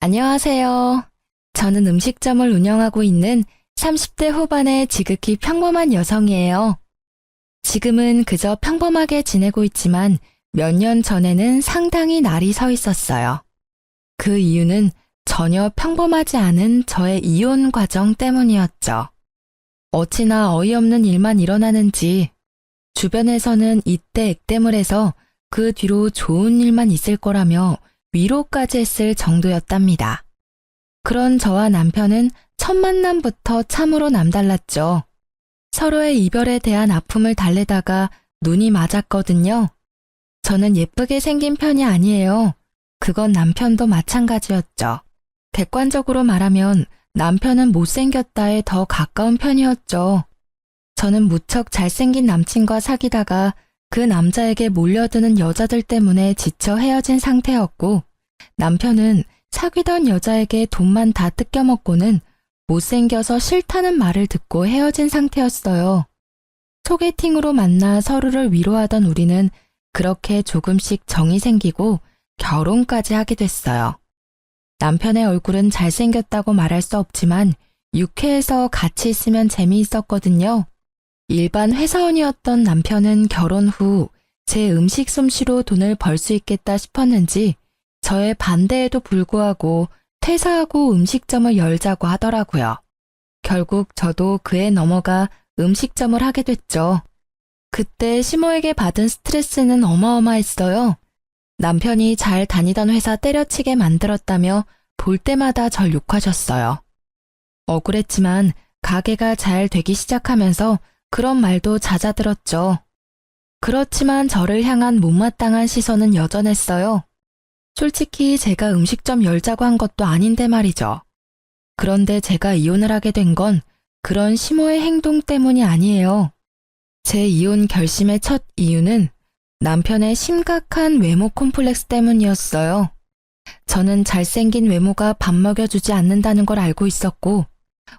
안녕하세요. 저는 음식점을 운영하고 있는 30대 후반의 지극히 평범한 여성이에요. 지금은 그저 평범하게 지내고 있지만 몇 년 전에는 상당히 날이 서 있었어요. 그 이유는 전혀 평범하지 않은 저의 이혼 과정 때문이었죠. 어찌나 어이없는 일만 일어나는지 주변에서는 이때 액땜을 해서 그 뒤로 좋은 일만 있을 거라며 위로까지 했을 정도였답니다. 그런 저와 남편은 첫 만남부터 참으로 남달랐죠. 서로의 이별에 대한 아픔을 달래다가 눈이 맞았거든요. 저는 예쁘게 생긴 편이 아니에요. 그건 남편도 마찬가지였죠. 객관적으로 말하면 남편은 못생겼다에 더 가까운 편이었죠. 저는 무척 잘생긴 남친과 사귀다가 그 남자에게 몰려드는 여자들 때문에 지쳐 헤어진 상태였고, 남편은 사귀던 여자에게 돈만 다 뜯겨먹고는 못생겨서 싫다는 말을 듣고 헤어진 상태였어요. 소개팅으로 만나 서로를 위로하던 우리는 그렇게 조금씩 정이 생기고 결혼까지 하게 됐어요. 남편의 얼굴은 잘생겼다고 말할 수 없지만 유쾌해서 같이 있으면 재미있었거든요. 일반 회사원이었던 남편은 결혼 후 제 음식 솜씨로 돈을 벌 수 있겠다 싶었는지 저의 반대에도 불구하고 퇴사하고 음식점을 열자고 하더라고요. 결국 저도 그에 넘어가 음식점을 하게 됐죠. 그때 시모에게 받은 스트레스는 어마어마했어요. 남편이 잘 다니던 회사 때려치게 만들었다며 볼 때마다 절 욕하셨어요. 억울했지만 가게가 잘 되기 시작하면서 그런 말도 잦아들었죠. 그렇지만 저를 향한 못마땅한 시선은 여전했어요. 솔직히 제가 음식점 열자고 한 것도 아닌데 말이죠. 그런데 제가 이혼을 하게 된 건 그런 시모의 행동 때문이 아니에요. 제 이혼 결심의 첫 이유는 남편의 심각한 외모 콤플렉스 때문이었어요. 저는 잘생긴 외모가 밥 먹여주지 않는다는 걸 알고 있었고,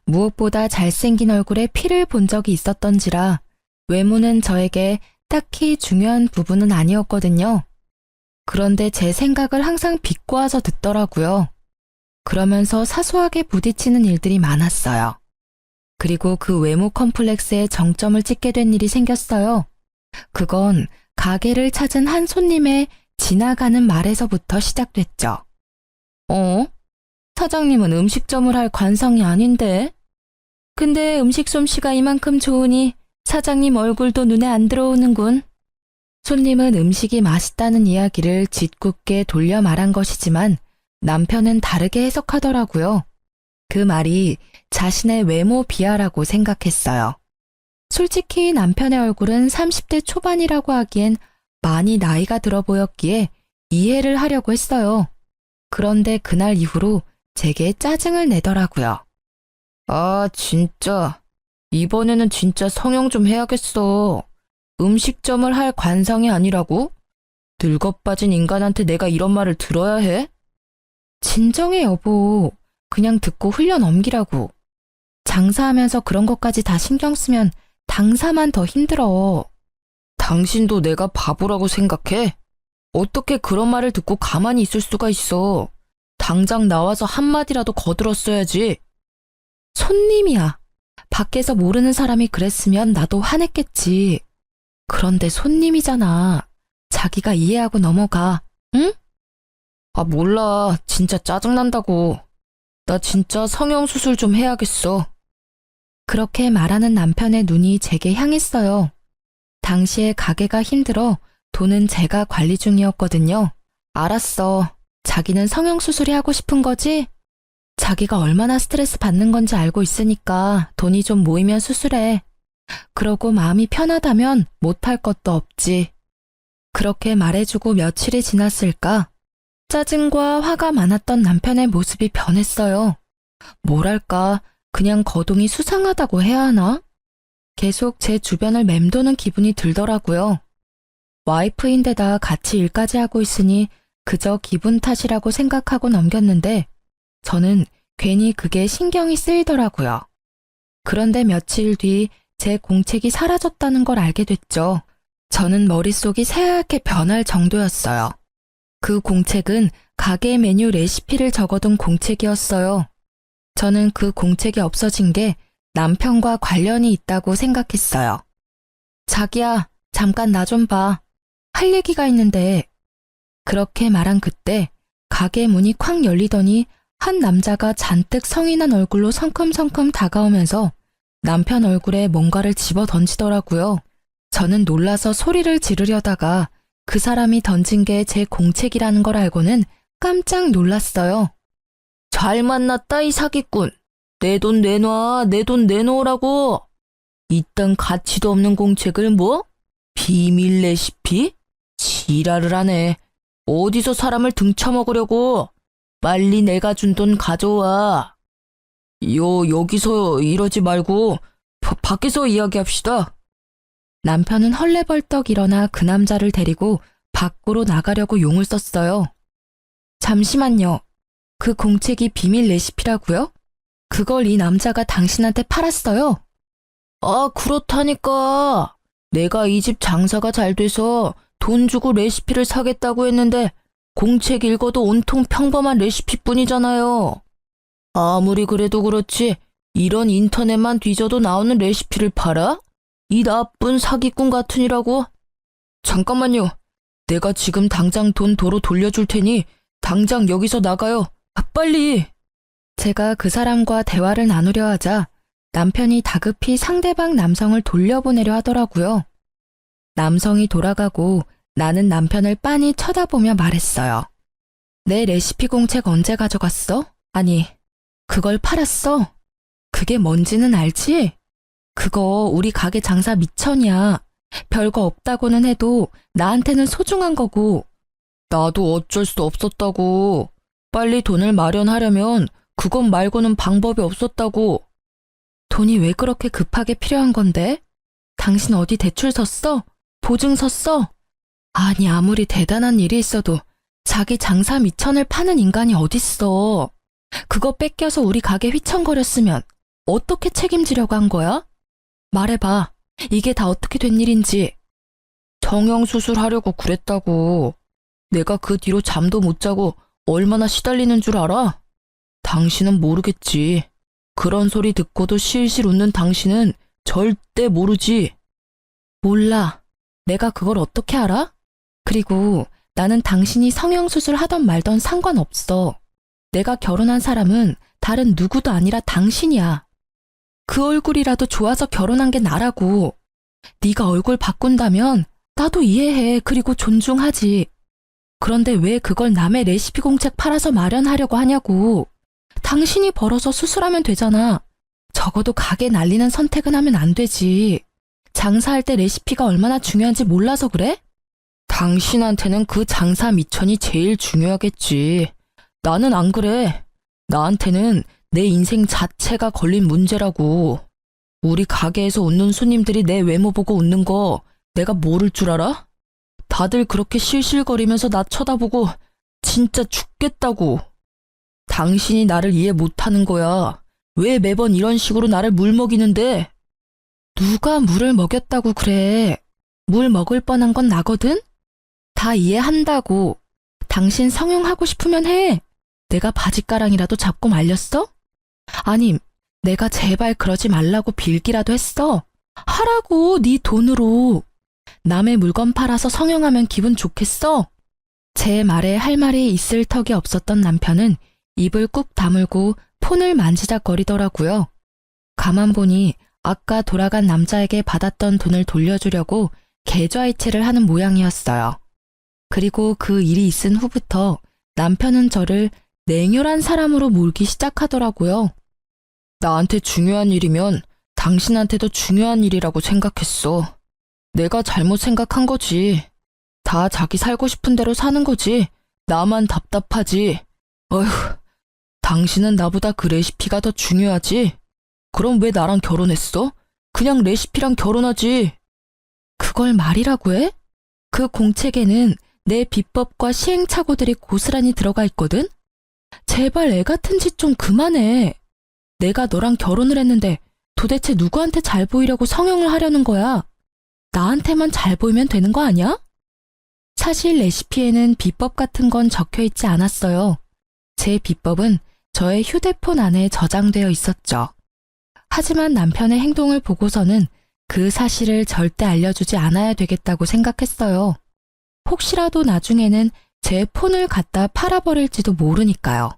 무엇보다 잘생긴 얼굴에 피를 본 적이 있었던지라 외모는 저에게 딱히 중요한 부분은 아니었거든요. 그런데 제 생각을 항상 비꼬아서 듣더라고요. 그러면서 사소하게 부딪히는 일들이 많았어요. 그리고 그 외모 컴플렉스에 정점을 찍게 된 일이 생겼어요. 그건 가게를 찾은 한 손님의 지나가는 말에서부터 시작됐죠. 사장님은 음식점을 할 관성이 아닌데? 근데 음식 솜씨가 이만큼 좋으니 사장님 얼굴도 눈에 안 들어오는군. 손님은 음식이 맛있다는 이야기를 짓궂게 돌려 말한 것이지만 남편은 다르게 해석하더라고요. 그 말이 자신의 외모 비하라고 생각했어요. 솔직히 남편의 얼굴은 30대 초반이라고 하기엔 많이 나이가 들어 보였기에 이해를 하려고 했어요. 그런데 그날 이후로 제게 짜증을 내더라고요. 아, 진짜. 이번에는 진짜 성형 좀 해야겠어. 음식점을 할 관상이 아니라고? 늙어빠진 인간한테 내가 이런 말을 들어야 해? 진정해, 여보. 그냥 듣고 흘려 넘기라고. 장사하면서 그런 것까지 다 신경 쓰면 당사만 더 힘들어. 당신도 내가 바보라고 생각해? 어떻게 그런 말을 듣고 가만히 있을 수가 있어? 당장 나와서 한마디라도 거들었어야지. 손님이야. 밖에서 모르는 사람이 그랬으면 나도 화냈겠지. 그런데 손님이잖아. 자기가 이해하고 넘어가. 응? 아, 몰라. 진짜 짜증난다고. 나 진짜 성형수술 좀 해야겠어. 그렇게 말하는 남편의 눈이 제게 향했어요. 당시에 가게가 힘들어 돈은 제가 관리 중이었거든요. 알았어. 자기는 성형수술이 하고 싶은 거지? 자기가 얼마나 스트레스 받는 건지 알고 있으니까 돈이 좀 모이면 수술해. 그러고 마음이 편하다면 못할 것도 없지. 그렇게 말해주고 며칠이 지났을까? 짜증과 화가 많았던 남편의 모습이 변했어요. 뭐랄까, 그냥 거동이 수상하다고 해야 하나? 계속 제 주변을 맴도는 기분이 들더라고요. 와이프인데다 같이 일까지 하고 있으니 그저 기분 탓이라고 생각하고 넘겼는데 저는 괜히 그게 신경이 쓰이더라고요. 그런데 며칠 뒤 제 공책이 사라졌다는 걸 알게 됐죠. 저는 머릿속이 새하얗게 변할 정도였어요. 그 공책은 가게 메뉴 레시피를 적어둔 공책이었어요. 저는 그 공책이 없어진 게 남편과 관련이 있다고 생각했어요. 자기야, 잠깐 나 좀 봐. 할 얘기가 있는데. 그렇게 말한 그때 가게 문이 콱 열리더니 한 남자가 잔뜩 성이 난 얼굴로 성큼성큼 다가오면서 남편 얼굴에 뭔가를 집어 던지더라고요. 저는 놀라서 소리를 지르려다가 그 사람이 던진 게 제 공책이라는 걸 알고는 깜짝 놀랐어요. 잘 만났다, 이 사기꾼. 내 돈 내놔, 내 돈 내놓으라고. 이딴 가치도 없는 공책을 뭐? 비밀 레시피? 지랄을 하네. 어디서 사람을 등쳐먹으려고. 빨리 내가 준 돈 가져와. 여기서 이러지 말고 밖에서 이야기합시다. 남편은 헐레벌떡 일어나 그 남자를 데리고 밖으로 나가려고 용을 썼어요. 잠시만요. 그 공책이 비밀 레시피라고요? 그걸 이 남자가 당신한테 팔았어요? 아, 그렇다니까. 내가 이 집 장사가 잘 돼서 돈 주고 레시피를 사겠다고 했는데 공책 읽어도 온통 평범한 레시피뿐이잖아요. 아무리 그래도 그렇지 이런 인터넷만 뒤져도 나오는 레시피를 팔아? 이 나쁜 사기꾼 같으니라고? 잠깐만요. 내가 지금 당장 돈 도로 돌려줄 테니 당장 여기서 나가요. 아, 빨리. 제가 그 사람과 대화를 나누려 하자 남편이 다급히 상대방 남성을 돌려보내려 하더라고요. 남성이 돌아가고 나는 남편을 빤히 쳐다보며 말했어요. 내 레시피 공책 언제 가져갔어? 아니, 그걸 팔았어? 그게 뭔지는 알지? 그거 우리 가게 장사 미천이야. 별거 없다고는 해도 나한테는 소중한 거고. 나도 어쩔 수 없었다고. 빨리 돈을 마련하려면 그것 말고는 방법이 없었다고. 돈이 왜 그렇게 급하게 필요한 건데? 당신 어디 대출 섰어? 보증 섰어? 아니, 아무리 대단한 일이 있어도 자기 장사 미천을 파는 인간이 어딨어. 그거 뺏겨서 우리 가게 휘청거렸으면 어떻게 책임지려고 한 거야? 말해봐. 이게 다 어떻게 된 일인지. 정형수술하려고 그랬다고. 내가 그 뒤로 잠도 못 자고 얼마나 시달리는 줄 알아? 당신은 모르겠지. 그런 소리 듣고도 실실 웃는 당신은 절대 모르지. 몰라. 내가 그걸 어떻게 알아? 그리고 나는 당신이 성형수술 하던 말던 상관없어. 내가 결혼한 사람은 다른 누구도 아니라 당신이야. 그 얼굴이라도 좋아서 결혼한 게 나라고. 네가 얼굴 바꾼다면 나도 이해해. 그리고 존중하지. 그런데 왜 그걸 남의 레시피 공책 팔아서 마련하려고 하냐고. 당신이 벌어서 수술하면 되잖아. 적어도 가게 날리는 선택은 하면 안 되지. 장사할 때 레시피가 얼마나 중요한지 몰라서 그래? 당신한테는 그 장사 미천이 제일 중요하겠지. 나는 안 그래. 나한테는 내 인생 자체가 걸린 문제라고. 우리 가게에서 웃는 손님들이 내 외모 보고 웃는 거 내가 모를 줄 알아? 다들 그렇게 실실거리면서 나 쳐다보고 진짜 죽겠다고. 당신이 나를 이해 못하는 거야. 왜 매번 이런 식으로 나를 물먹이는데? 누가 물을 먹였다고 그래. 물 먹을 뻔한 건 나거든? 다 이해한다고. 당신 성형하고 싶으면 해. 내가 바짓가랑이라도 잡고 말렸어? 아님, 내가 제발 그러지 말라고 빌기라도 했어. 하라고, 네 돈으로. 남의 물건 팔아서 성형하면 기분 좋겠어? 제 말에 할 말이 있을 턱이 없었던 남편은 입을 꾹 다물고 폰을 만지작거리더라고요. 가만 보니 아까 돌아간 남자에게 받았던 돈을 돌려주려고 계좌이체를 하는 모양이었어요. 그리고 그 일이 있은 후부터 남편은 저를 냉혈한 사람으로 몰기 시작하더라고요. 나한테 중요한 일이면 당신한테도 중요한 일이라고 생각했어. 내가 잘못 생각한 거지. 다 자기 살고 싶은 대로 사는 거지. 나만 답답하지. 어휴, 당신은 나보다 그 레시피가 더 중요하지? 그럼 왜 나랑 결혼했어? 그냥 레시피랑 결혼하지. 그걸 말이라고 해? 그 공책에는 내 비법과 시행착오들이 고스란히 들어가 있거든? 제발 애 같은 짓 좀 그만해. 내가 너랑 결혼을 했는데 도대체 누구한테 잘 보이려고 성형을 하려는 거야? 나한테만 잘 보이면 되는 거 아니야? 사실 레시피에는 비법 같은 건 적혀 있지 않았어요. 제 비법은 저의 휴대폰 안에 저장되어 있었죠. 하지만 남편의 행동을 보고서는 그 사실을 절대 알려주지 않아야 되겠다고 생각했어요. 혹시라도 나중에는 제 폰을 갖다 팔아버릴지도 모르니까요.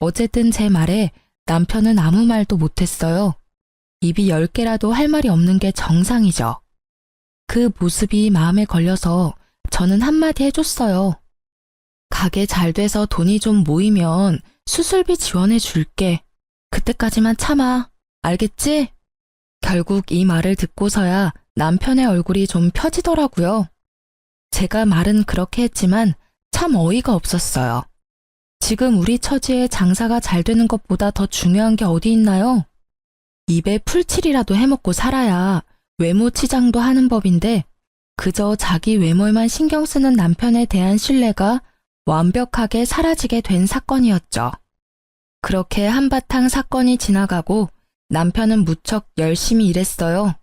어쨌든 제 말에 남편은 아무 말도 못했어요. 입이 10개라도 할 말이 없는 게 정상이죠. 그 모습이 마음에 걸려서 저는 한마디 해줬어요. 가게 잘 돼서 돈이 좀 모이면 수술비 지원해 줄게. 그때까지만 참아. 알겠지? 결국 이 말을 듣고서야 남편의 얼굴이 좀 펴지더라고요. 제가 말은 그렇게 했지만 참 어이가 없었어요. 지금 우리 처지에 장사가 잘 되는 것보다 더 중요한 게 어디 있나요? 입에 풀칠이라도 해먹고 살아야 외모 치장도 하는 법인데 그저 자기 외모에만 신경 쓰는 남편에 대한 신뢰가 완벽하게 사라지게 된 사건이었죠. 그렇게 한바탕 사건이 지나가고 남편은 무척 열심히 일했어요.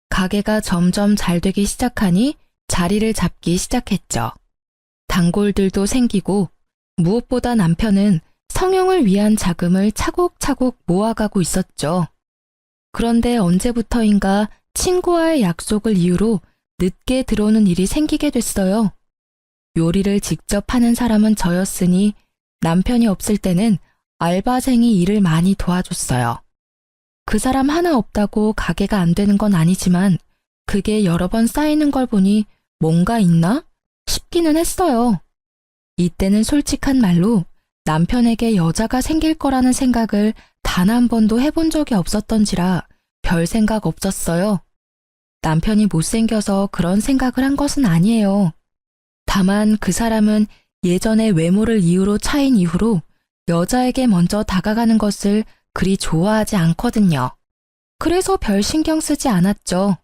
가게가 점점 잘 되기 시작하니 자리를 잡기 시작했죠. 단골들도 생기고 무엇보다 남편은 성형을 위한 자금을 차곡차곡 모아가고 있었죠. 그런데 언제부터인가 친구와의 약속을 이유로 늦게 들어오는 일이 생기게 됐어요. 요리를 직접 하는 사람은 저였으니 남편이 없을 때는 알바생이 일을 많이 도와줬어요. 그 사람 하나 없다고 가게가 안 되는 건 아니지만 그게 여러 번 쌓이는 걸 보니 뭔가 있나 싶기는 했어요. 이때는 솔직한 말로 남편에게 여자가 생길 거라는 생각을 단 한 번도 해본 적이 없었던지라 별 생각 없었어요. 남편이 못생겨서 그런 생각을 한 것은 아니에요. 다만 그 사람은 예전에 외모를 이유로 차인 이후로 여자에게 먼저 다가가는 것을 그리 좋아하지 않거든요. 그래서 별 신경 쓰지 않았죠.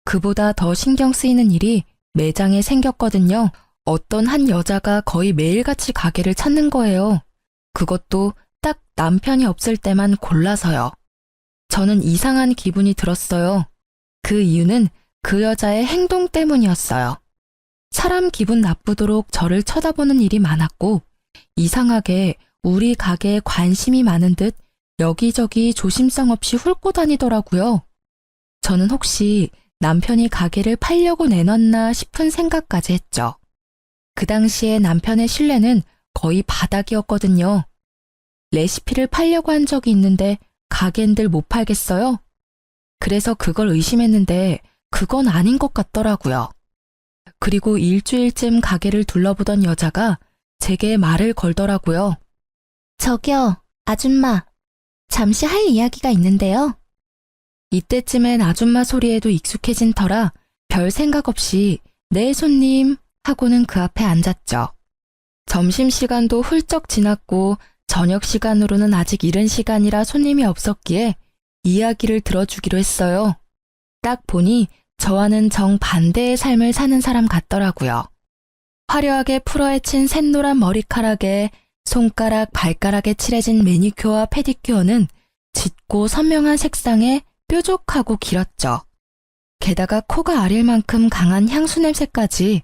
그보다 더 신경 쓰이는 일이 매장에 생겼거든요. 어떤 한 여자가 거의 매일같이 가게를 찾는 거예요. 그것도 딱 남편이 없을 때만 골라서요. 저는 이상한 기분이 들었어요. 그 이유는 그 여자의 행동 때문이었어요. 사람 기분 나쁘도록 저를 쳐다보는 일이 많았고 이상하게 우리 가게에 관심이 많은 듯 여기저기 조심성 없이 훑고 다니더라고요. 저는 혹시 남편이 가게를 팔려고 내놨나 싶은 생각까지 했죠. 그 당시에 남편의 신뢰는 거의 바닥이었거든요. 레시피를 팔려고 한 적이 있는데 가게인들 못 팔겠어요? 그래서 그걸 의심했는데 그건 아닌 것 같더라고요. 그리고 일주일쯤 가게를 둘러보던 여자가 제게 말을 걸더라고요. 저기요, 아줌마. 잠시 할 이야기가 있는데요. 이때쯤엔 아줌마 소리에도 익숙해진 터라 별 생각 없이 네 손님 하고는 그 앞에 앉았죠. 점심시간도 훌쩍 지났고 저녁 시간으로는 아직 이른 시간이라 손님이 없었기에 이야기를 들어주기로 했어요. 딱 보니 저와는 정반대의 삶을 사는 사람 같더라고요. 화려하게 풀어헤친 샛노란 머리카락에 손가락, 발가락에 칠해진 매니큐어와 페디큐어는 짙고 선명한 색상에 뾰족하고 길었죠. 게다가 코가 아릴 만큼 강한 향수 냄새까지.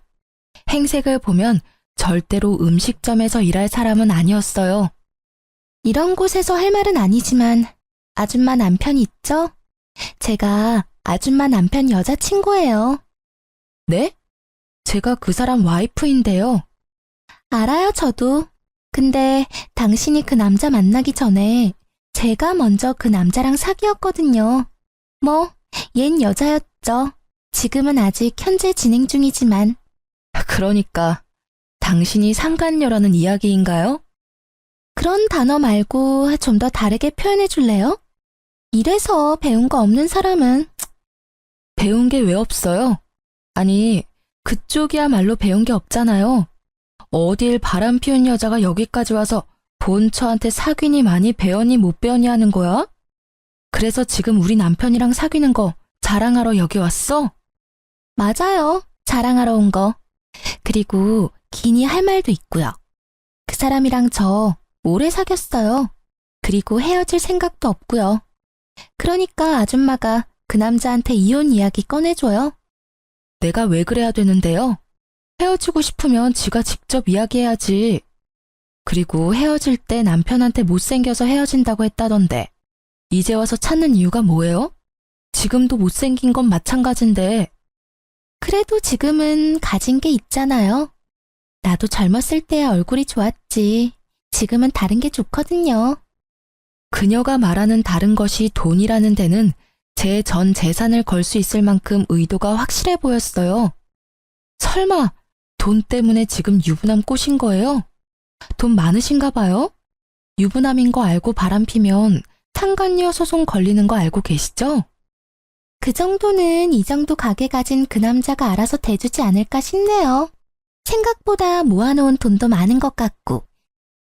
행색을 보면 절대로 음식점에서 일할 사람은 아니었어요. 이런 곳에서 할 말은 아니지만 아줌마 남편이 있죠? 제가 아줌마 남편 여자친구예요. 네? 제가 그 사람 와이프인데요. 알아요, 저도. 근데 당신이 그 남자 만나기 전에 제가 먼저 그 남자랑 사귀었거든요. 얜 여자였죠. 지금은 아직 현재 진행 중이지만. 그러니까 당신이 상간녀라는 이야기인가요? 그런 단어 말고 좀 더 다르게 표현해 줄래요? 이래서 배운 거 없는 사람은. 배운 게 왜 없어요? 아니, 그쪽이야말로 배운 게 없잖아요. 어딜 바람 피운 여자가 여기까지 와서 본처한테 사귀니 많이 배웠니 못 배웠니 하는 거야? 그래서 지금 우리 남편이랑 사귀는 거 자랑하러 여기 왔어? 맞아요. 자랑하러 온 거. 그리고 기니 할 말도 있고요. 그 사람이랑 저 오래 사귀었어요. 그리고 헤어질 생각도 없고요. 그러니까 아줌마가 그 남자한테 이혼 이야기 꺼내줘요. 내가 왜 그래야 되는데요? 헤어지고 싶으면 지가 직접 이야기해야지. 그리고 헤어질 때 남편한테 못생겨서 헤어진다고 했다던데 이제 와서 찾는 이유가 뭐예요? 지금도 못생긴 건 마찬가지인데. 그래도 지금은 가진 게 있잖아요. 나도 젊었을 때야 얼굴이 좋았지. 지금은 다른 게 좋거든요. 그녀가 말하는 다른 것이 돈이라는 데는 제 전 재산을 걸 수 있을 만큼 의도가 확실해 보였어요. 설마 돈 때문에 지금 유부남 꼬신 거예요? 돈 많으신가 봐요? 유부남인 거 알고 바람피면 상간녀 소송 걸리는 거 알고 계시죠? 그 정도는 이 정도 가게 가진 그 남자가 알아서 대주지 않을까 싶네요. 생각보다 모아놓은 돈도 많은 것 같고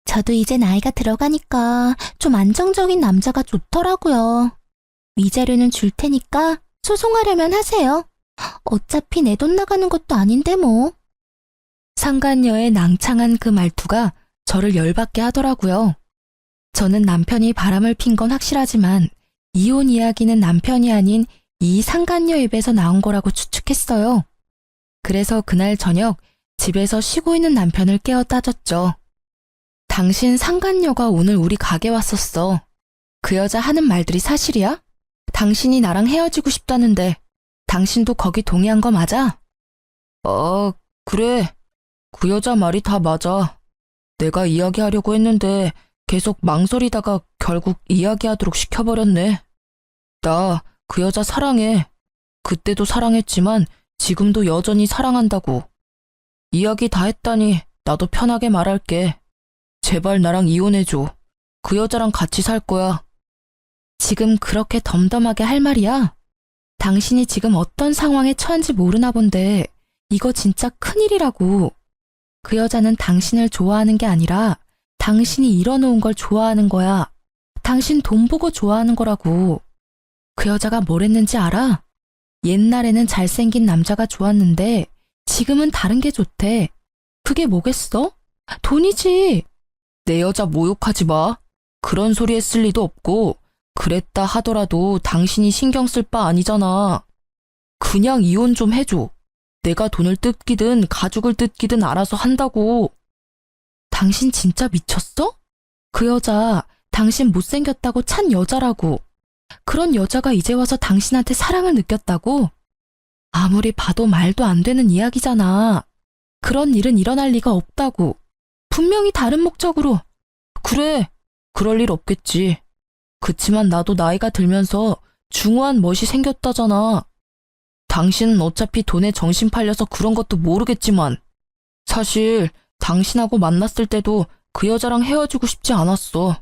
저도 이제 나이가 들어가니까 좀 안정적인 남자가 좋더라고요. 위자료는 줄 테니까 소송하려면 하세요. 어차피 내 돈 나가는 것도 아닌데 뭐. 상간녀의 낭창한 그 말투가 저를 열받게 하더라고요. 저는 남편이 바람을 핀 건 확실하지만 이혼 이야기는 남편이 아닌 이 상간녀 입에서 나온 거라고 추측했어요. 그래서 그날 저녁 집에서 쉬고 있는 남편을 깨워 따졌죠. 당신 상간녀가 오늘 우리 가게 왔었어. 그 여자 하는 말들이 사실이야? 당신이 나랑 헤어지고 싶다는데 당신도 거기 동의한 거 맞아? 그래. 그 여자 말이 다 맞아. 내가 이야기하려고 했는데 계속 망설이다가 결국 이야기하도록 시켜버렸네. 나 그 여자 사랑해. 그때도 사랑했지만 지금도 여전히 사랑한다고. 이야기 다 했다니 나도 편하게 말할게. 제발 나랑 이혼해줘. 그 여자랑 같이 살 거야. 지금 그렇게 덤덤하게 할 말이야? 당신이 지금 어떤 상황에 처한지 모르나 본데 이거 진짜 큰일이라고. 그 여자는 당신을 좋아하는 게 아니라 당신이 이뤄놓은 걸 좋아하는 거야. 당신 돈 보고 좋아하는 거라고. 그 여자가 뭘 했는지 알아? 옛날에는 잘생긴 남자가 좋았는데 지금은 다른 게 좋대. 그게 뭐겠어? 돈이지. 내 여자 모욕하지 마. 그런 소리 했을 리도 없고 그랬다 하더라도 당신이 신경 쓸 바 아니잖아. 그냥 이혼 좀 해줘. 내가 돈을 뜯기든 가죽을 뜯기든 알아서 한다고. 당신 진짜 미쳤어? 그 여자 당신 못생겼다고 찬 여자라고. 그런 여자가 이제 와서 당신한테 사랑을 느꼈다고? 아무리 봐도 말도 안 되는 이야기잖아. 그런 일은 일어날 리가 없다고. 분명히 다른 목적으로. 그래, 그럴 일 없겠지. 그치만 나도 나이가 들면서 중후한 멋이 생겼다잖아. 당신은 어차피 돈에 정신 팔려서 그런 것도 모르겠지만 사실 당신하고 만났을 때도 그 여자랑 헤어지고 싶지 않았어.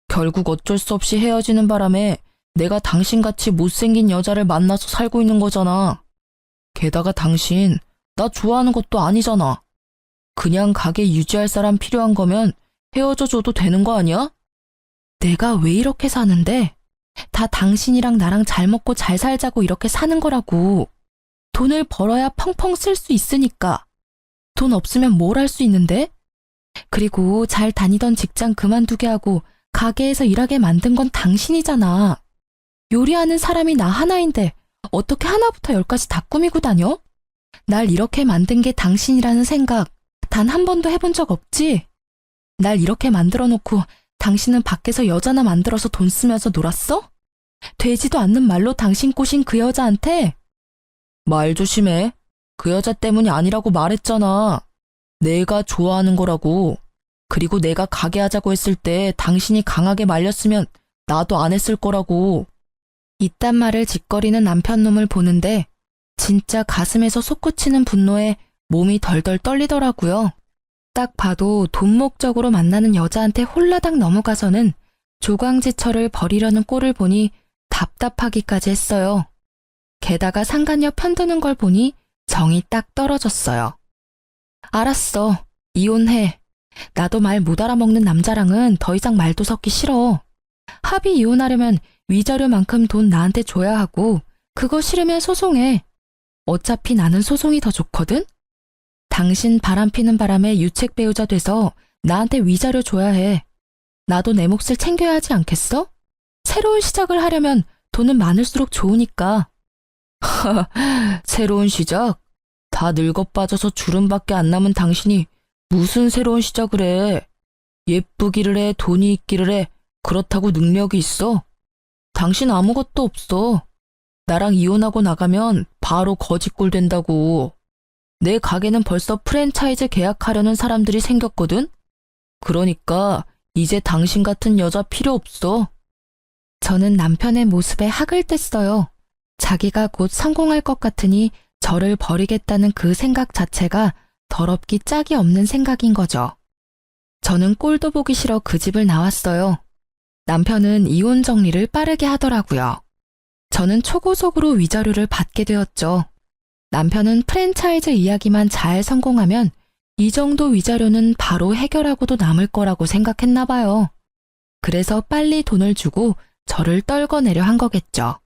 결국 어쩔 수 없이 헤어지는 바람에 내가 당신같이 못생긴 여자를 만나서 살고 있는 거잖아. 게다가 당신 나 좋아하는 것도 아니잖아. 그냥 가게 유지할 사람 필요한 거면 헤어져 줘도 되는 거 아니야? 내가 왜 이렇게 사는데? 다 당신이랑 나랑 잘 먹고 잘 살자고 이렇게 사는 거라고. 돈을 벌어야 펑펑 쓸 수 있으니까. 돈 없으면 뭘 할 수 있는데? 그리고 잘 다니던 직장 그만두게 하고 가게에서 일하게 만든 건 당신이잖아. 요리하는 사람이 나 하나인데 어떻게 하나부터 열까지 다 꾸미고 다녀? 날 이렇게 만든 게 당신이라는 생각 단 한 번도 해본 적 없지? 날 이렇게 만들어 놓고 당신은 밖에서 여자나 만들어서 돈 쓰면서 놀았어? 되지도 않는 말로 당신 꼬신 그 여자한테? 말 조심해. 그 여자 때문이 아니라고 말했잖아. 내가 좋아하는 거라고. 그리고 내가 가게 하자고 했을 때 당신이 강하게 말렸으면 나도 안 했을 거라고. 이딴 말을 짓거리는 남편 놈을 보는데 진짜 가슴에서 솟구치는 분노에 몸이 덜덜 떨리더라고요. 딱 봐도 돈 목적으로 만나는 여자한테 홀라당 넘어가서는 조광지철을 버리려는 꼴을 보니 답답하기까지 했어요. 게다가 상간녀 편드는 걸 보니 정이 딱 떨어졌어요. 알았어. 이혼해. 나도 말 못 알아먹는 남자랑은 더 이상 말도 섞기 싫어. 합의 이혼하려면 위자료만큼 돈 나한테 줘야 하고 그거 싫으면 소송해. 어차피 나는 소송이 더 좋거든? 당신 바람피는 바람에 유책 배우자 돼서 나한테 위자료 줘야 해. 나도 내 몫을 챙겨야 하지 않겠어? 새로운 시작을 하려면 돈은 많을수록 좋으니까. 새로운 시작? 다 늙어 빠져서 주름밖에 안 남은 당신이 무슨 새로운 시작을 해. 예쁘기를 해, 돈이 있기를 해. 그렇다고 능력이 있어? 당신 아무것도 없어. 나랑 이혼하고 나가면 바로 거지꼴 된다고. 내 가게는 벌써 프랜차이즈 계약하려는 사람들이 생겼거든? 그러니까 이제 당신 같은 여자 필요 없어. 저는 남편의 모습에 학을 뗐어요. 자기가 곧 성공할 것 같으니 저를 버리겠다는 그 생각 자체가 더럽기 짝이 없는 생각인 거죠. 저는 꼴도 보기 싫어 그 집을 나왔어요. 남편은 이혼 정리를 빠르게 하더라고요. 저는 초고속으로 위자료를 받게 되었죠. 남편은 프랜차이즈 이야기만 잘 성공하면 이 정도 위자료는 바로 해결하고도 남을 거라고 생각했나 봐요. 그래서 빨리 돈을 주고 저를 떨궈내려 한 거겠죠.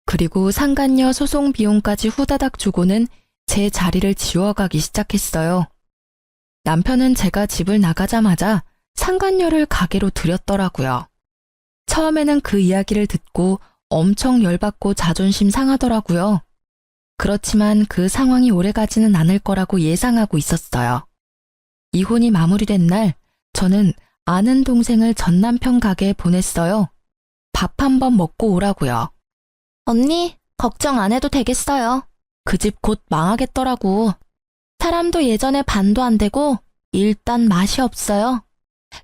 그리고 상간녀 소송 비용까지 후다닥 주고는 제 자리를 지워가기 시작했어요. 남편은 제가 집을 나가자마자 상간녀를 가게로 들였더라고요. 처음에는 그 이야기를 듣고 엄청 열받고 자존심 상하더라고요. 그렇지만 그 상황이 오래가지는 않을 거라고 예상하고 있었어요. 이혼이 마무리된 날, 저는 아는 동생을 전 남편 가게에 보냈어요. 밥 한번 먹고 오라고요. 언니, 걱정 안 해도 되겠어요. 그 집 곧 망하겠더라고. 사람도 예전에 반도 안 되고 일단 맛이 없어요.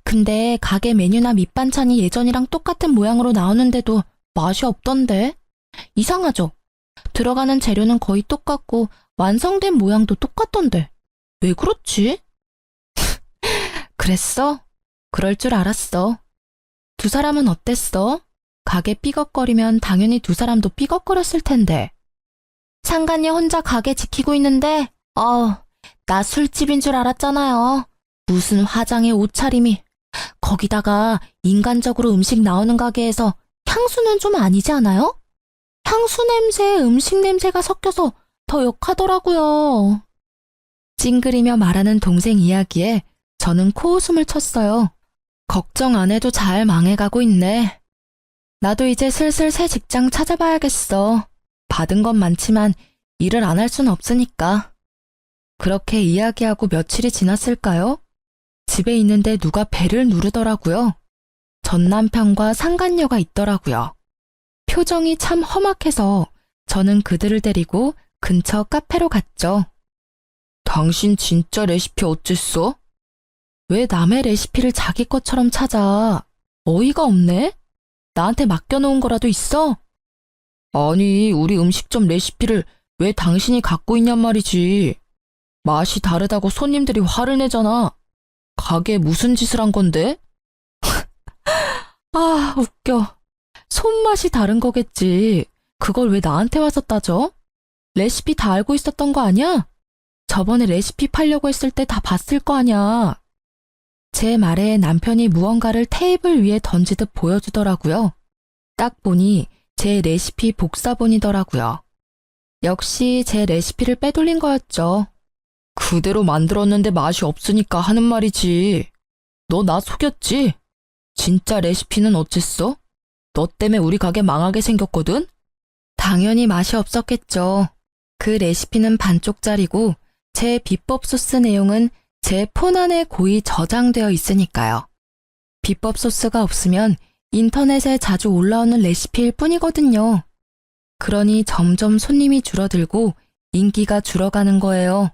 근데 가게 메뉴나 밑반찬이 예전이랑 똑같은 모양으로 나오는데도 맛이 없던데? 이상하죠? 들어가는 재료는 거의 똑같고 완성된 모양도 똑같던데. 왜 그렇지? 그랬어? 그럴 줄 알았어. 두 사람은 어땠어? 가게 삐걱거리면 당연히 두 사람도 삐걱거렸을 텐데. 상간녀 혼자 가게 지키고 있는데 나 술집인 줄 알았잖아요. 무슨 화장에 옷차림이. 거기다가 인간적으로 음식 나오는 가게에서 향수는 좀 아니지 않아요? 향수 냄새에 음식 냄새가 섞여서 더 역하더라고요. 찡그리며 말하는 동생 이야기에 저는 코웃음을 쳤어요. 걱정 안 해도 잘 망해가고 있네. 나도 이제 슬슬 새 직장 찾아봐야겠어. 받은 건 많지만 일을 안 할 순 없으니까. 그렇게 이야기하고 며칠이 지났을까요? 집에 있는데 누가 배를 누르더라고요. 전 남편과 상간녀가 있더라고요. 표정이 참 험악해서 저는 그들을 데리고 근처 카페로 갔죠. 당신 진짜 레시피 어쨌어? 왜 남의 레시피를 자기 것처럼 찾아? 어이가 없네? 나한테 맡겨놓은 거라도 있어? 아니, 우리 음식점 레시피를 왜 당신이 갖고 있냔 말이지. 맛이 다르다고 손님들이 화를 내잖아. 가게에 무슨 짓을 한 건데? 아, 웃겨. 손맛이 다른 거겠지. 그걸 왜 나한테 와서 따져? 레시피 다 알고 있었던 거 아니야? 저번에 레시피 팔려고 했을 때 다 봤을 거 아니야. 제 말에 남편이 무언가를 테이블 위에 던지듯 보여주더라고요. 딱 보니 제 레시피 복사본이더라고요. 역시 제 레시피를 빼돌린 거였죠. 그대로 만들었는데 맛이 없으니까 하는 말이지. 너 나 속였지? 진짜 레시피는 어쨌어? 너 때문에 우리 가게 망하게 생겼거든? 당연히 맛이 없었겠죠. 그 레시피는 반쪽짜리고 제 비법 소스 내용은 제 폰 안에 고이 저장되어 있으니까요. 비법 소스가 없으면 인터넷에 자주 올라오는 레시피일 뿐이거든요. 그러니 점점 손님이 줄어들고 인기가 줄어가는 거예요.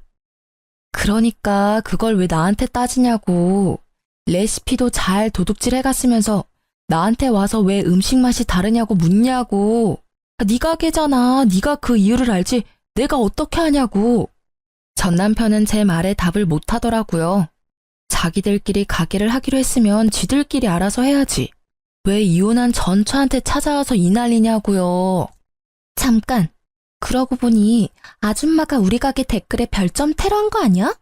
그러니까 그걸 왜 나한테 따지냐고. 레시피도 잘 도둑질 해갔으면서 나한테 와서 왜 음식 맛이 다르냐고 묻냐고. 네 가게잖아. 네가 그 이유를 알지 내가 어떻게 하냐고. 전 남편은 제 말에 답을 못 하더라고요. 자기들끼리 가게를 하기로 했으면 지들끼리 알아서 해야지. 왜 이혼한 전처한테 찾아와서 이 난리냐고요. 잠깐. 그러고 보니 아줌마가 우리 가게 댓글에 별점 테러한 거 아니야?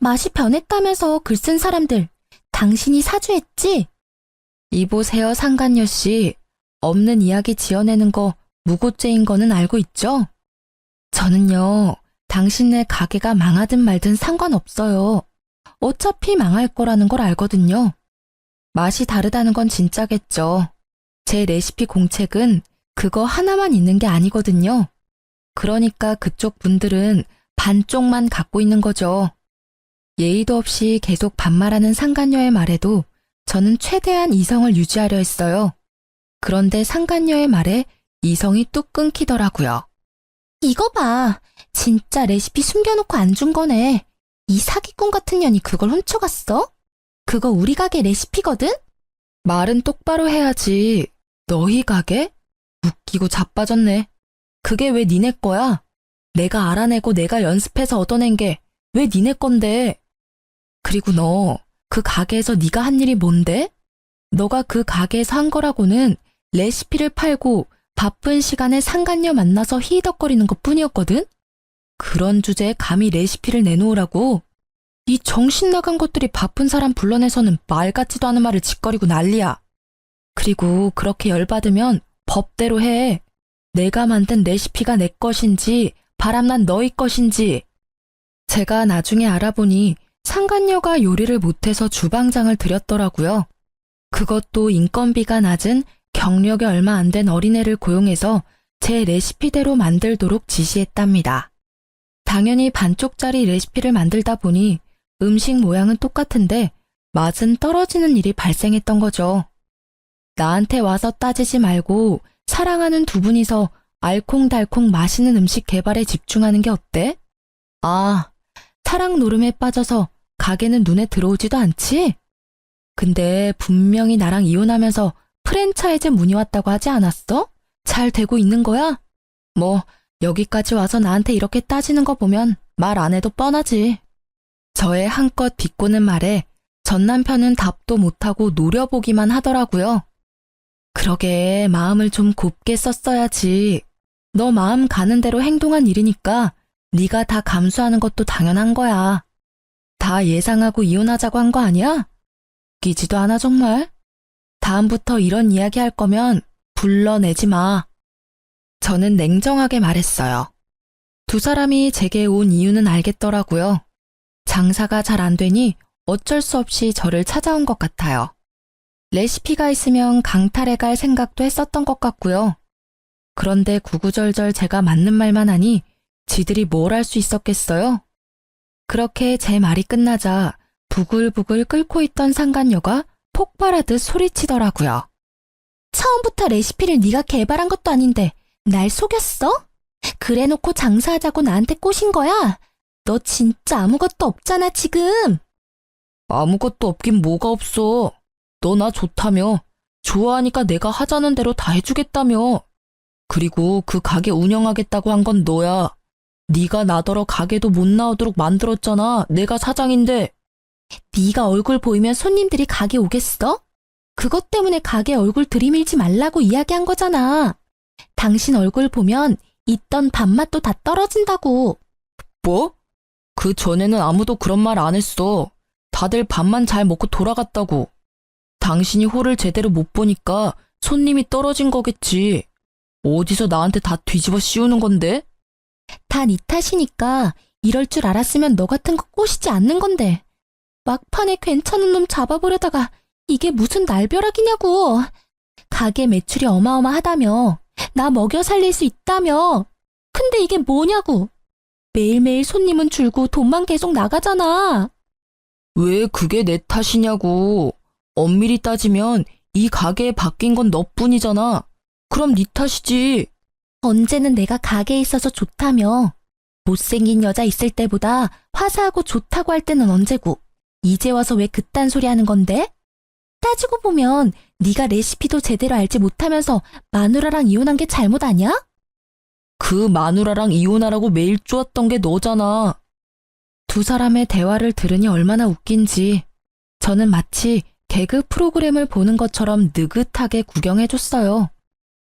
맛이 변했다면서 글 쓴 사람들. 당신이 사주했지? 이보세요, 상간녀 씨. 없는 이야기 지어내는 거 무고죄인 거는 알고 있죠? 저는요, 당신네 가게가 망하든 말든 상관없어요. 어차피 망할 거라는 걸 알거든요. 맛이 다르다는 건 진짜겠죠. 제 레시피 공책은 그거 하나만 있는 게 아니거든요. 그러니까 그쪽 분들은 반쪽만 갖고 있는 거죠. 예의도 없이 계속 반말하는 상간녀의 말에도 저는 최대한 이성을 유지하려 했어요. 그런데 상간녀의 말에 이성이 뚝 끊기더라고요. 이거 봐. 진짜 레시피 숨겨놓고 안 준 거네. 이 사기꾼 같은 년이 그걸 훔쳐갔어? 그거 우리 가게 레시피거든? 말은 똑바로 해야지. 너희 가게? 웃기고 자빠졌네. 그게 왜 니네 거야? 내가 알아내고 내가 연습해서 얻어낸 게 왜 니네 건데? 그리고 너 그 가게에서 네가 한 일이 뭔데? 너가 그 가게에서 한 거라고는 레시피를 팔고 바쁜 시간에 상간녀 만나서 히히덕거리는 것뿐이었거든? 그런 주제에 감히 레시피를 내놓으라고? 이 정신 나간 것들이 바쁜 사람 불러내서는 말 같지도 않은 말을 짓거리고 난리야. 그리고 그렇게 열받으면 법대로 해. 내가 만든 레시피가 내 것인지 바람난 너희 것인지. 제가 나중에 알아보니 상간녀가 요리를 못해서 주방장을 들였더라고요. 그것도 인건비가 낮은 경력이 얼마 안 된 어린애를 고용해서 제 레시피대로 만들도록 지시했답니다. 당연히 반쪽짜리 레시피를 만들다 보니 음식 모양은 똑같은데 맛은 떨어지는 일이 발생했던 거죠. 나한테 와서 따지지 말고 사랑하는 두 분이서 알콩달콩 맛있는 음식 개발에 집중하는 게 어때? 아, 사랑 노름에 빠져서 가게는 눈에 들어오지도 않지? 근데 분명히 나랑 이혼하면서 프랜차이즈 문의 왔다고 하지 않았어? 잘 되고 있는 거야? 뭐 여기까지 와서 나한테 이렇게 따지는 거 보면 말 안 해도 뻔하지. 저의 한껏 비꼬는 말에 전 남편은 답도 못하고 노려보기만 하더라고요. 그러게 마음을 좀 곱게 썼어야지. 너 마음 가는 대로 행동한 일이니까 네가 다 감수하는 것도 당연한 거야. 다 예상하고 이혼하자고 한 거 아니야? 웃기지도 않아 정말. 다음부터 이런 이야기 할 거면 불러내지 마. 저는 냉정하게 말했어요. 두 사람이 제게 온 이유는 알겠더라고요. 장사가 잘 안 되니 어쩔 수 없이 저를 찾아온 것 같아요. 레시피가 있으면 강탈해 갈 생각도 했었던 것 같고요. 그런데 구구절절 제가 맞는 말만 하니 지들이 뭘 할 수 있었겠어요? 그렇게 제 말이 끝나자 부글부글 끓고 있던 상간녀가 폭발하듯 소리치더라고요. 처음부터 레시피를 네가 개발한 것도 아닌데 날 속였어? 그래놓고 장사하자고 나한테 꼬신 거야? 너 진짜 아무것도 없잖아 지금. 아무것도 없긴 뭐가 없어. 너 나 좋다며. 좋아하니까 내가 하자는 대로 다 해주겠다며. 그리고 그 가게 운영하겠다고 한 건 너야. 네가 나더러 가게도 못 나오도록 만들었잖아. 내가 사장인데. 네가 얼굴 보이면 손님들이 가게 오겠어? 그것 때문에 가게 얼굴 들이밀지 말라고 이야기한 거잖아. 당신 얼굴 보면 있던 밥맛도 다 떨어진다고. 뭐? 그 전에는 아무도 그런 말 안 했어. 다들 밥만 잘 먹고 돌아갔다고. 당신이 홀을 제대로 못 보니까 손님이 떨어진 거겠지. 어디서 나한테 다 뒤집어 씌우는 건데? 다 네 탓이니까 이럴 줄 알았으면 너 같은 거 꼬시지 않는 건데. 막판에 괜찮은 놈 잡아보려다가 이게 무슨 날벼락이냐고. 가게 매출이 어마어마하다며. 나 먹여 살릴 수 있다며. 근데 이게 뭐냐고. 매일매일 손님은 줄고 돈만 계속 나가잖아. 왜 그게 내 탓이냐고. 엄밀히 따지면 이 가게에 바뀐 건 너뿐이잖아. 그럼 네 탓이지. 언제는 내가 가게에 있어서 좋다며. 못생긴 여자 있을 때보다 화사하고 좋다고 할 때는 언제고. 이제 와서 왜 그딴 소리 하는 건데? 따지고 보면 네가 레시피도 제대로 알지 못하면서 마누라랑 이혼한 게 잘못 아니야? 그 마누라랑 이혼하라고 메일 쪼았던 게 너잖아. 두 사람의 대화를 들으니 얼마나 웃긴지 저는 마치 개그 프로그램을 보는 것처럼 느긋하게 구경해줬어요.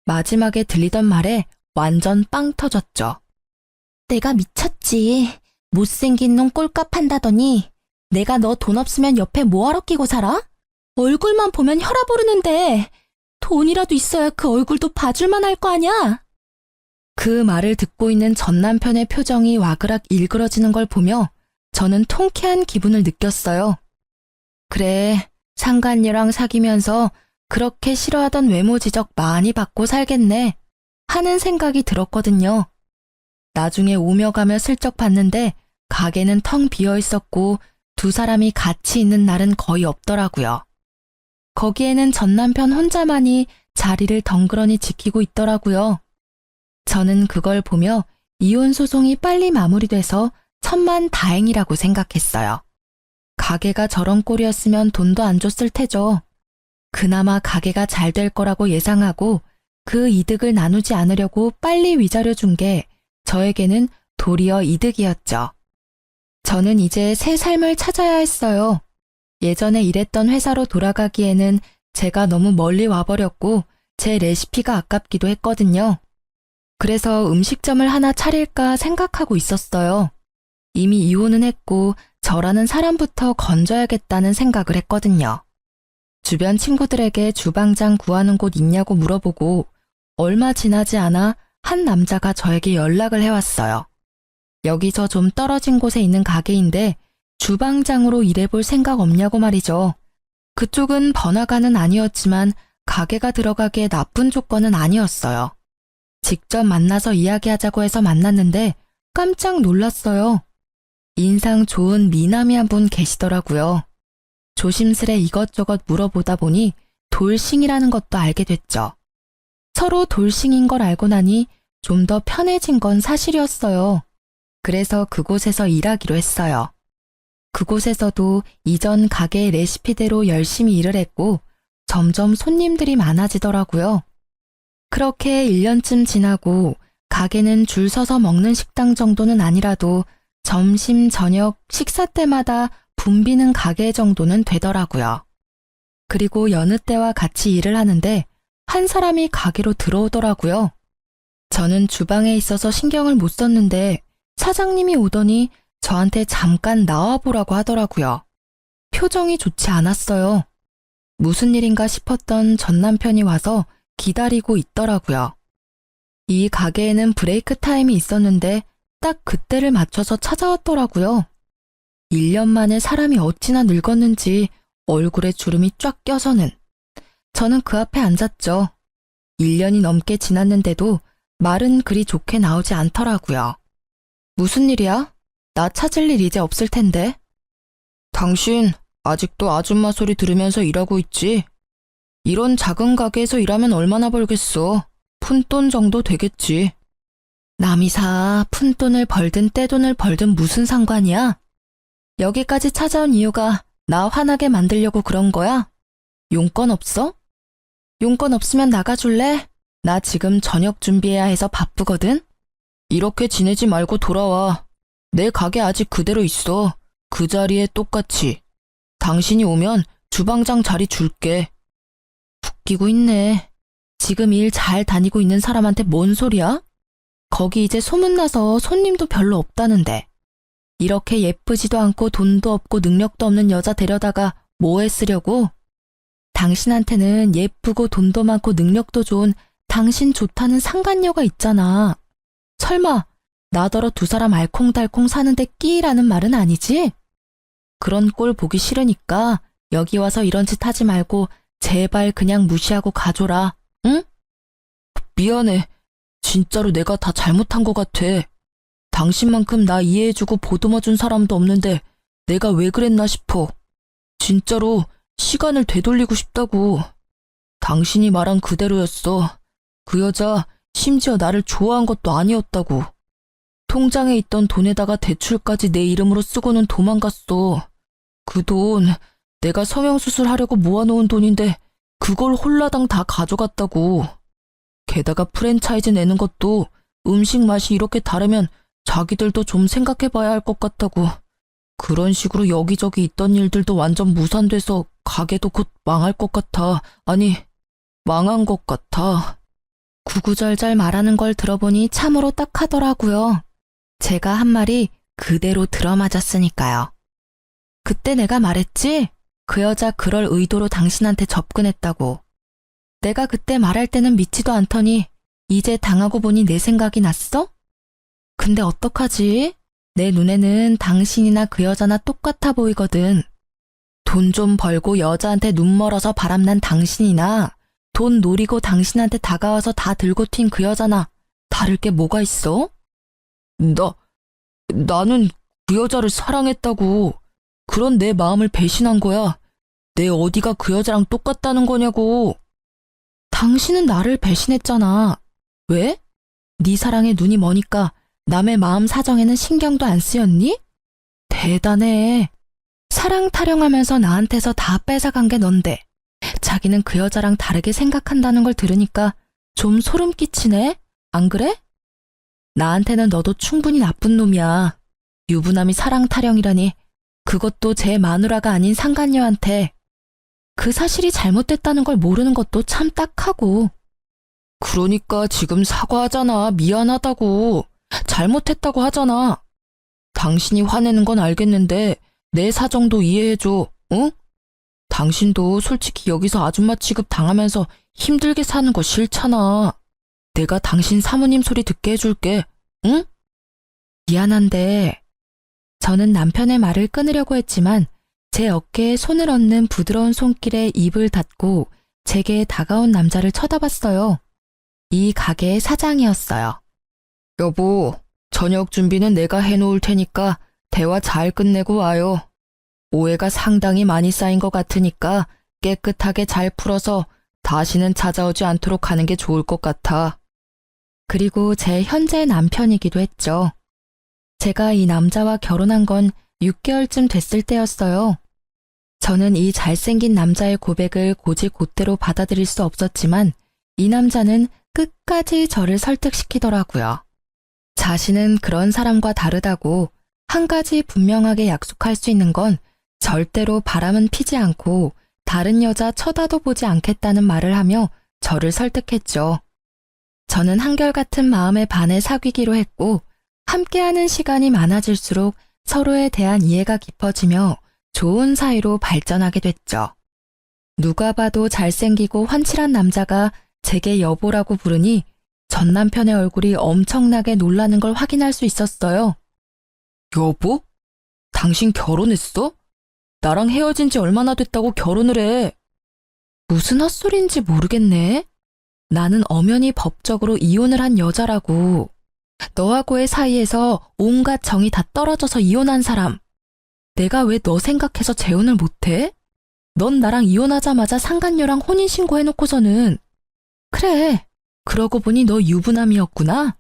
마지막에 들리던 말에 완전 빵 터졌죠. 내가 미쳤지. 못생긴 놈 꼴값 한다더니 내가 너 돈 없으면 옆에 뭐하러 끼고 살아? 얼굴만 보면 혈압 오르는데 돈이라도 있어야 그 얼굴도 봐줄만 할 거 아냐? 그 말을 듣고 있는 전 남편의 표정이 와그락 일그러지는 걸 보며 저는 통쾌한 기분을 느꼈어요. 그래, 상간녀랑 사귀면서 그렇게 싫어하던 외모 지적 많이 받고 살겠네 하는 생각이 들었거든요. 나중에 오며 가며 슬쩍 봤는데 가게는 텅 비어 있었고 두 사람이 같이 있는 날은 거의 없더라고요. 거기에는 전 남편 혼자만이 자리를 덩그러니 지키고 있더라고요. 저는 그걸 보며 이혼 소송이 빨리 마무리돼서 천만 다행이라고 생각했어요. 가게가 저런 꼴이었으면 돈도 안 줬을 테죠. 그나마 가게가 잘 될 거라고 예상하고 그 이득을 나누지 않으려고 빨리 위자료 준 게 저에게는 도리어 이득이었죠. 저는 이제 새 삶을 찾아야 했어요. 예전에 일했던 회사로 돌아가기에는 제가 너무 멀리 와버렸고 제 레시피가 아깝기도 했거든요. 그래서 음식점을 하나 차릴까 생각하고 있었어요. 이미 이혼은 했고 저라는 사람부터 건져야겠다는 생각을 했거든요. 주변 친구들에게 주방장 구하는 곳 있냐고 물어보고 얼마 지나지 않아 한 남자가 저에게 연락을 해왔어요. 여기서 좀 떨어진 곳에 있는 가게인데 주방장으로 일해볼 생각 없냐고 말이죠. 그쪽은 번화가는 아니었지만 가게가 들어가기에 나쁜 조건은 아니었어요. 직접 만나서 이야기하자고 해서 만났는데 깜짝 놀랐어요. 인상 좋은 미남이 한 분 계시더라고요. 조심스레 이것저것 물어보다 보니 돌싱이라는 것도 알게 됐죠. 서로 돌싱인 걸 알고 나니 좀 더 편해진 건 사실이었어요. 그래서 그곳에서 일하기로 했어요. 그곳에서도 이전 가게의 레시피대로 열심히 일을 했고 점점 손님들이 많아지더라고요. 그렇게 1년쯤 지나고 가게는 줄 서서 먹는 식당 정도는 아니라도 점심, 저녁, 식사 때마다 붐비는 가게 정도는 되더라고요. 그리고 여느 때와 같이 일을 하는데 한 사람이 가게로 들어오더라고요. 저는 주방에 있어서 신경을 못 썼는데 사장님이 오더니 저한테 잠깐 나와보라고 하더라고요. 표정이 좋지 않았어요. 무슨 일인가 싶었던 전 남편이 와서 기다리고 있더라고요. 이 가게에는 브레이크 타임이 있었는데 딱 그때를 맞춰서 찾아왔더라고요. 1년 만에 사람이 어찌나 늙었는지 얼굴에 주름이 쫙 껴서는. 저는 그 앞에 앉았죠. 1년이 넘게 지났는데도 말은 그리 좋게 나오지 않더라고요. 무슨 일이야? 나 찾을 일 이제 없을 텐데. 당신 아직도 아줌마 소리 들으면서 일하고 있지? 이런 작은 가게에서 일하면 얼마나 벌겠어? 푼돈 정도 되겠지. 남이사 푼돈을 벌든 떼돈을 벌든 무슨 상관이야? 여기까지 찾아온 이유가 나 화나게 만들려고 그런 거야? 용건 없어? 용건 없으면 나가줄래? 나 지금 저녁 준비해야 해서 바쁘거든? 이렇게 지내지 말고 돌아와. 내 가게 아직 그대로 있어. 그 자리에 똑같이. 당신이 오면 주방장 자리 줄게. 웃기고 있네. 지금 일 잘 다니고 있는 사람한테 뭔 소리야? 거기 이제 소문나서 손님도 별로 없다는데. 이렇게 예쁘지도 않고 돈도 없고 능력도 없는 여자 데려다가 뭐 했으려고? 당신한테는 예쁘고 돈도 많고 능력도 좋은 당신 좋다는 상간녀가 있잖아. 설마 나더러 두 사람 알콩달콩 사는데 끼라는 말은 아니지? 그런 꼴 보기 싫으니까 여기 와서 이런 짓 하지 말고 제발 그냥 무시하고 가줘라, 응? 미안해. 진짜로 내가 다 잘못한 것 같아. 당신만큼 나 이해해주고 보듬어준 사람도 없는데 내가 왜 그랬나 싶어. 진짜로 시간을 되돌리고 싶다고. 당신이 말한 그대로였어. 그 여자 심지어 나를 좋아한 것도 아니었다고. 통장에 있던 돈에다가 대출까지 내 이름으로 쓰고는 도망갔어. 그 돈 내가 성형수술 하려고 모아놓은 돈인데 그걸 홀라당 다 가져갔다고. 게다가 프랜차이즈 내는 것도 음식 맛이 이렇게 다르면 자기들도 좀 생각해봐야 할 것 같다고. 그런 식으로 여기저기 있던 일들도 완전 무산돼서 가게도 곧 망할 것 같아. 아니, 망한 것 같아. 구구절절 말하는 걸 들어보니 참으로 딱하더라고요. 제가 한 말이 그대로 들어맞았으니까요. 그때 내가 말했지? 그 여자 그럴 의도로 당신한테 접근했다고. 내가 그때 말할 때는 믿지도 않더니 이제 당하고 보니 내 생각이 났어? 근데 어떡하지? 내 눈에는 당신이나 그 여자나 똑같아 보이거든. 돈 좀 벌고 여자한테 눈 멀어서 바람난 당신이나 돈 노리고 당신한테 다가와서 다 들고 튄 그 여자나 다를 게 뭐가 있어? 나는 그 여자를 사랑했다고. 그런 내 마음을 배신한 거야. 내 어디가 그 여자랑 똑같다는 거냐고. 당신은 나를 배신했잖아. 왜? 네 사랑에 눈이 머니까 남의 마음 사정에는 신경도 안 쓰였니? 대단해. 사랑 타령하면서 나한테서 다 뺏어간 게 넌데 자기는 그 여자랑 다르게 생각한다는 걸 들으니까 좀 소름 끼치네? 안 그래? 나한테는 너도 충분히 나쁜 놈이야. 유부남이 사랑 타령이라니. 그것도 제 마누라가 아닌 상간녀한테. 그 사실이 잘못됐다는 걸 모르는 것도 참 딱하고. 그러니까 지금 사과하잖아. 미안하다고. 잘못했다고 하잖아. 당신이 화내는 건 알겠는데 내 사정도 이해해줘. 응? 당신도 솔직히 여기서 아줌마 취급 당하면서 힘들게 사는 거 싫잖아. 내가 당신 사모님 소리 듣게 해줄게. 응? 미안한데 저는 남편의 말을 끊으려고 했지만 제 어깨에 손을 얹는 부드러운 손길에 입을 닫고 제게 다가온 남자를 쳐다봤어요. 이 가게의 사장이었어요. 여보, 저녁 준비는 내가 해놓을 테니까 대화 잘 끝내고 와요. 오해가 상당히 많이 쌓인 것 같으니까 깨끗하게 잘 풀어서 다시는 찾아오지 않도록 하는 게 좋을 것 같아. 그리고 제 현재 남편이기도 했죠. 제가 이 남자와 결혼한 건 6개월쯤 됐을 때였어요. 저는 이 잘생긴 남자의 고백을 곧이곧대로 받아들일 수 없었지만 이 남자는 끝까지 저를 설득시키더라고요. 자신은 그런 사람과 다르다고 한 가지 분명하게 약속할 수 있는 건 절대로 바람은 피지 않고 다른 여자 쳐다도 보지 않겠다는 말을 하며 저를 설득했죠. 저는 한결같은 마음에 반해 사귀기로 했고 함께하는 시간이 많아질수록 서로에 대한 이해가 깊어지며 좋은 사이로 발전하게 됐죠. 누가 봐도 잘생기고 환칠한 남자가 제게 여보라고 부르니 전 남편의 얼굴이 엄청나게 놀라는 걸 확인할 수 있었어요. 여보? 당신 결혼했어? 나랑 헤어진 지 얼마나 됐다고 결혼을 해? 무슨 헛소리인지 모르겠네. 나는 엄연히 법적으로 이혼을 한 여자라고. 너하고의 사이에서 온갖 정이 다 떨어져서 이혼한 사람. 내가 왜 너 생각해서 재혼을 못해? 넌 나랑 이혼하자마자 상간녀랑 혼인신고 해놓고서는. 그래, 그러고 보니 너 유부남이었구나.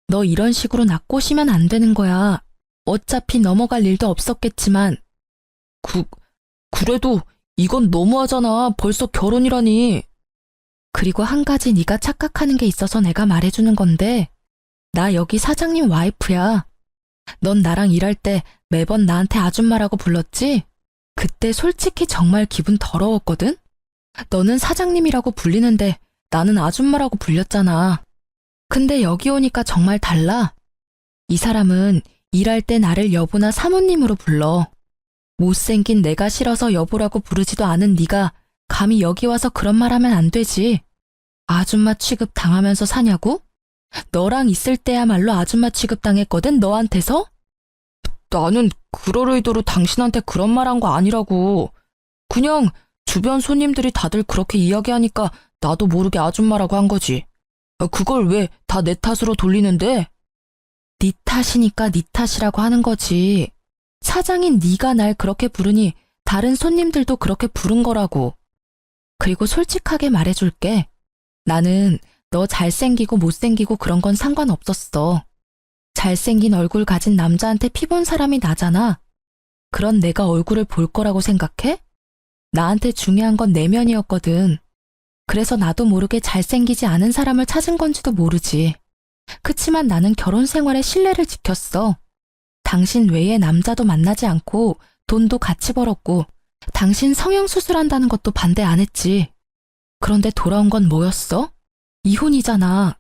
너 이런 식으로 나 꼬시면 안 되는 거야. 어차피 넘어갈 일도 없었겠지만. 그래도 이건 너무하잖아. 벌써 결혼이라니. 그리고 한 가지 네가 착각하는 게 있어서 내가 말해주는 건데 나 여기 사장님 와이프야. 넌 나랑 일할 때 매번 나한테 아줌마라고 불렀지? 그때 솔직히 정말 기분 더러웠거든? 너는 사장님이라고 불리는데 나는 아줌마라고 불렸잖아. 근데 여기 오니까 정말 달라. 이 사람은 일할 때 나를 여보나 사모님으로 불러. 못생긴 내가 싫어서 여보라고 부르지도 않은 네가 감히 여기 와서 그런 말 하면 안 되지. 아줌마 취급 당하면서 사냐고? 너랑 있을 때야말로 아줌마 취급 당했거든, 너한테서? 나는 그럴 의도로 당신한테 그런 말 한 거 아니라고. 그냥 주변 손님들이 다들 그렇게 이야기하니까 나도 모르게 아줌마라고 한 거지. 그걸 왜 다 내 탓으로 돌리는데? 네 탓이니까 네 탓이라고 하는 거지. 사장인 네가 날 그렇게 부르니 다른 손님들도 그렇게 부른 거라고. 그리고 솔직하게 말해줄게. 나는 너 잘생기고 못생기고 그런 건 상관없었어. 잘생긴 얼굴 가진 남자한테 피본 사람이 나잖아. 그런 내가 얼굴을 볼 거라고 생각해? 나한테 중요한 건 내면이었거든. 그래서 나도 모르게 잘생기지 않은 사람을 찾은 건지도 모르지. 그치만 나는 결혼 생활에 신뢰를 지켰어. 당신 외에 남자도 만나지 않고 돈도 같이 벌었고 당신 성형수술한다는 것도 반대 안 했지. 그런데 돌아온 건 뭐였어? 이혼이잖아.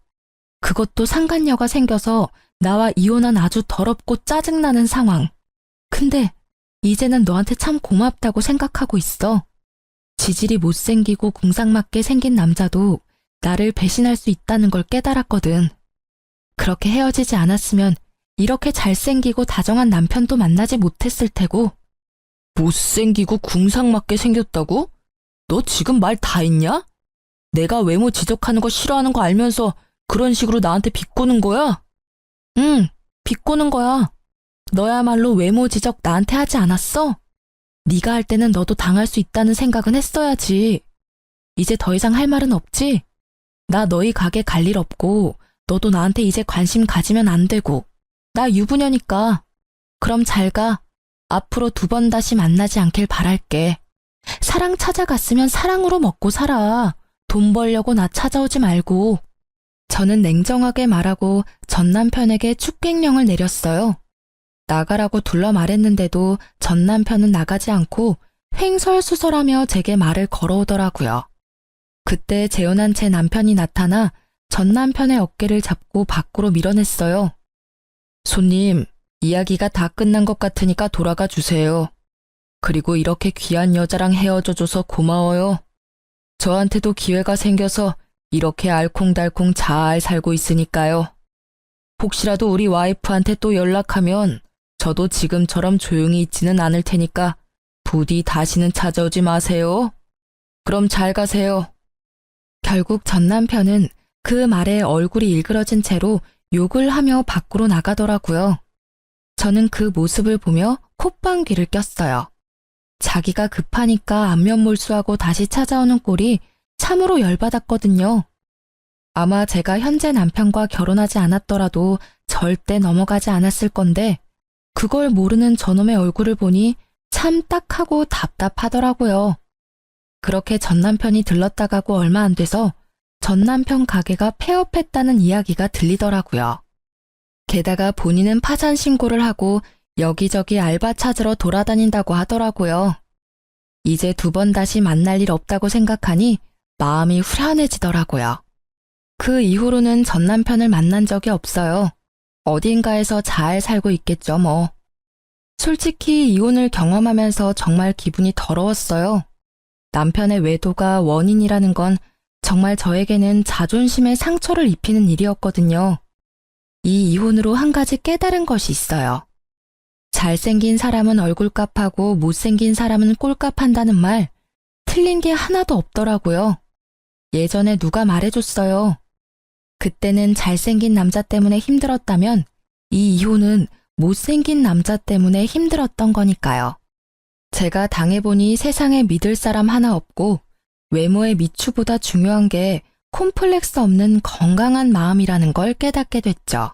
그것도 상간녀가 생겨서 나와 이혼한 아주 더럽고 짜증나는 상황. 근데 이제는 너한테 참 고맙다고 생각하고 있어. 지질이 못생기고 궁상맞게 생긴 남자도 나를 배신할 수 있다는 걸 깨달았거든. 그렇게 헤어지지 않았으면 이렇게 잘생기고 다정한 남편도 만나지 못했을 테고. 못생기고 궁상맞게 생겼다고? 너 지금 말 다 했냐? 내가 외모 지적하는 거 싫어하는 거 알면서 그런 식으로 나한테 비꼬는 거야? 응, 비꼬는 거야. 너야말로 외모 지적 나한테 하지 않았어? 네가 할 때는 너도 당할 수 있다는 생각은 했어야지. 이제 더 이상 할 말은 없지? 나 너희 가게 갈 일 없고 너도 나한테 이제 관심 가지면 안 되고 나 유부녀니까. 그럼 잘 가. 앞으로 2번 다시 만나지 않길 바랄게. 사랑 찾아갔으면 사랑으로 먹고 살아. 돈 벌려고 나 찾아오지 말고. 저는 냉정하게 말하고 전 남편에게 축객령을 내렸어요. 나가라고 둘러 말했는데도 전 남편은 나가지 않고 횡설수설하며 제게 말을 걸어오더라고요. 그때 재혼한 제 남편이 나타나 전 남편의 어깨를 잡고 밖으로 밀어냈어요. 손님, 이야기가 다 끝난 것 같으니까 돌아가 주세요. 그리고 이렇게 귀한 여자랑 헤어져줘서 고마워요. 저한테도 기회가 생겨서 이렇게 알콩달콩 잘 살고 있으니까요. 혹시라도 우리 와이프한테 또 연락하면 저도 지금처럼 조용히 있지는 않을 테니까 부디 다시는 찾아오지 마세요. 그럼 잘 가세요. 결국 전 남편은 그 말에 얼굴이 일그러진 채로 욕을 하며 밖으로 나가더라고요. 저는 그 모습을 보며 콧방귀를 꼈어요. 자기가 급하니까 안면몰수하고 다시 찾아오는 꼴이 참으로 열받았거든요. 아마 제가 현재 남편과 결혼하지 않았더라도 절대 넘어가지 않았을 건데 그걸 모르는 저놈의 얼굴을 보니 참 딱하고 답답하더라고요. 그렇게 전 남편이 들렀다 가고 얼마 안 돼서 전 남편 가게가 폐업했다는 이야기가 들리더라고요. 게다가 본인은 파산 신고를 하고 여기저기 알바 찾으러 돌아다닌다고 하더라고요. 이제 2번 다시 만날 일 없다고 생각하니 마음이 후련해지더라고요. 그 이후로는 전 남편을 만난 적이 없어요. 어딘가에서 잘 살고 있겠죠 뭐. 솔직히 이혼을 경험하면서 정말 기분이 더러웠어요. 남편의 외도가 원인이라는 건 정말 저에게는 자존심에 상처를 입히는 일이었거든요. 이 이혼으로 한 가지 깨달은 것이 있어요. 잘생긴 사람은 얼굴값하고 못생긴 사람은 꼴값한다는 말, 틀린 게 하나도 없더라고요. 예전에 누가 말해줬어요. 그때는 잘생긴 남자 때문에 힘들었다면 이 이혼은 못생긴 남자 때문에 힘들었던 거니까요. 제가 당해보니 세상에 믿을 사람 하나 없고 외모의 미추보다 중요한 게 콤플렉스 없는 건강한 마음이라는 걸 깨닫게 됐죠.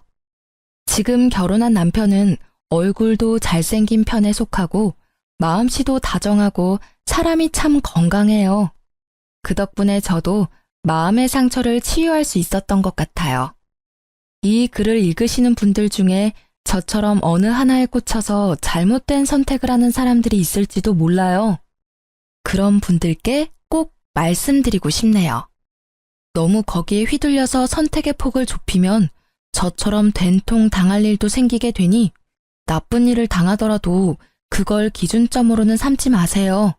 지금 결혼한 남편은 얼굴도 잘생긴 편에 속하고 마음씨도 다정하고 사람이 참 건강해요. 그 덕분에 저도 마음의 상처를 치유할 수 있었던 것 같아요. 이 글을 읽으시는 분들 중에 저처럼 어느 하나에 꽂혀서 잘못된 선택을 하는 사람들이 있을지도 몰라요. 그런 분들께 꼭 말씀드리고 싶네요. 너무 거기에 휘둘려서 선택의 폭을 좁히면 저처럼 된통 당할 일도 생기게 되니 나쁜 일을 당하더라도 그걸 기준점으로는 삼지 마세요.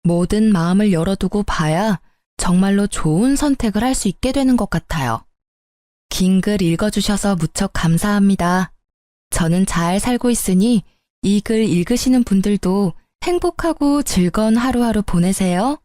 모든 마음을 열어두고 봐야 정말로 좋은 선택을 할 수 있게 되는 것 같아요. 긴 글 읽어주셔서 무척 감사합니다. 저는 잘 살고 있으니 이 글 읽으시는 분들도 행복하고 즐거운 하루하루 보내세요.